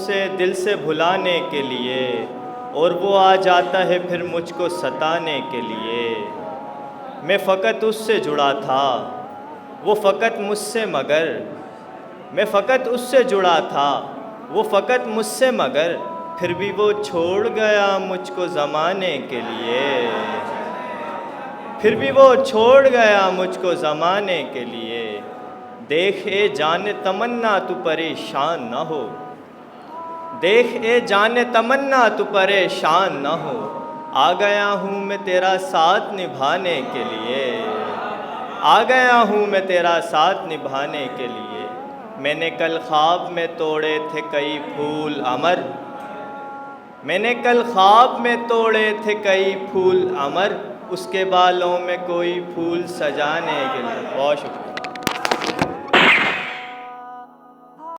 اسے دل سے بھلانے کے لیے، اور وہ آ جاتا ہے پھر مجھ کو ستانے کے لیے۔ میں فقط اس سے جڑا تھا، وہ فقط مجھ سے مگر، میں فقط اس سے جڑا تھا، وہ فقط مجھ سے مگر، پھر بھی وہ چھوڑ گیا مجھ کو زمانے کے لیے، پھر بھی وہ چھوڑ گیا مجھ کو زمانے کے لیے۔ دیکھ اے جان تمنا تو پریشان نہ ہو، دیکھ اے جان تمنا تو پریشان نہ ہو، آ گیا ہوں میں تیرا ساتھ نبھانے کے لیے، آ گیا ہوں میں تیرا ساتھ نبھانے کے لیے۔ میں نے کل خواب میں توڑے تھے کئی پھول امر، میں نے کل خواب میں توڑے تھے کئی پھول امر، اس کے بالوں میں کوئی پھول سجانے کے لیے۔ بہت شکریہ۔